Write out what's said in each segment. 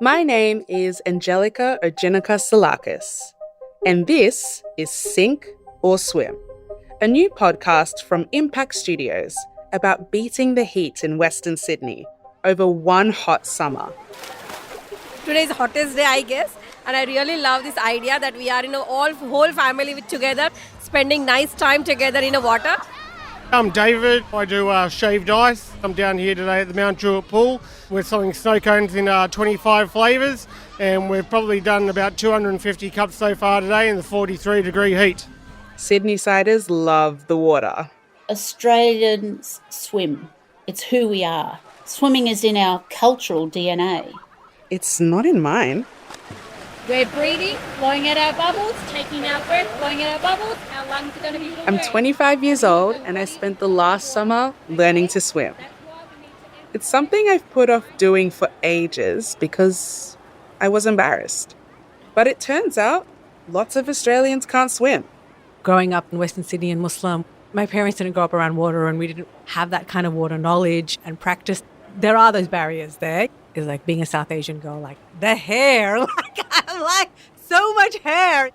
My name is Angelica Ojinnaka-Psillakis, and this is Sink or Swim, a new podcast from Impact Studios about beating the heat in Western Sydney over one hot summer. Today is the hottest day, I guess, and I really love this idea that we are whole family together, spending nice time together in the water. I'm David. I do shaved ice. I'm down here today at the Mount Druitt pool. We're selling snow cones in 25 flavours, and we've probably done about 250 cups so far today in the 43-degree heat. Sydney-siders love the water. Australians swim. It's who we are. Swimming is in our cultural DNA. It's not in mine. We're breathing, blowing out our bubbles, taking our breath, blowing out our bubbles. Our lungs are going to be full. I'm 25 years old and I spent the last summer learning to swim. It's something I've put off doing for ages because I was embarrassed. But it turns out lots of Australians can't swim. Growing up in Western Sydney and Muslim, my parents didn't grow up around water and we didn't have that kind of water knowledge and practice. There are those barriers there. It's like being a South Asian girl, like the hair, I'm like so much hair.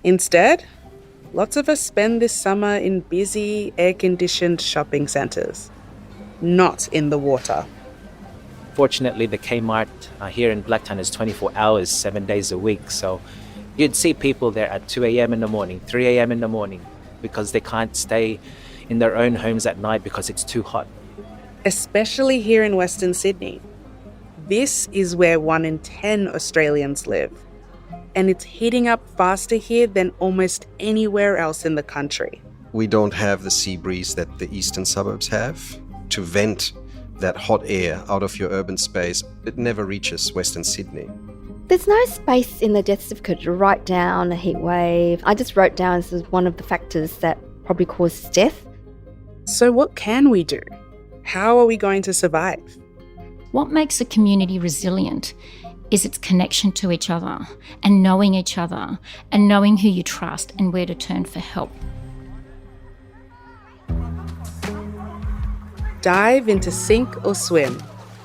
Instead, lots of us spend this summer in busy, air-conditioned shopping centres, not in the water. Fortunately, the Kmart here in Blacktown is 24 hours, 7 days a week. So you'd see people there at 2 a.m. in the morning, 3 a.m. in the morning, because they can't stay in their own homes at night because it's too hot. Especially here in Western Sydney. This is where 1 in 10 Australians live. And it's heating up faster here than almost anywhere else in the country. We don't have the sea breeze that the eastern suburbs have. To vent that hot air out of your urban space, it never reaches Western Sydney. There's no space in the death certificate to write down a heat wave. I just wrote down this as one of the factors that probably causes death. So what can we do? How are we going to survive? What makes a community resilient is its connection to each other and knowing who you trust and where to turn for help. Dive into Sink or Swim,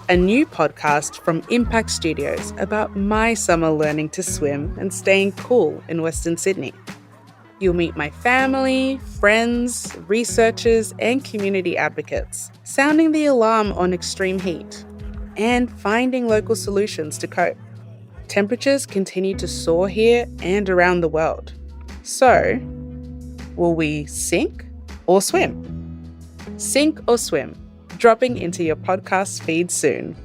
a new podcast from Impact Studios about my summer learning to swim and staying cool in Western Sydney. You'll meet my family, friends, researchers, and community advocates, sounding the alarm on extreme heat and finding local solutions to cope. Temperatures continue to soar here and around the world. So, will we sink or swim? Sink or Swim, dropping into your podcast feed soon.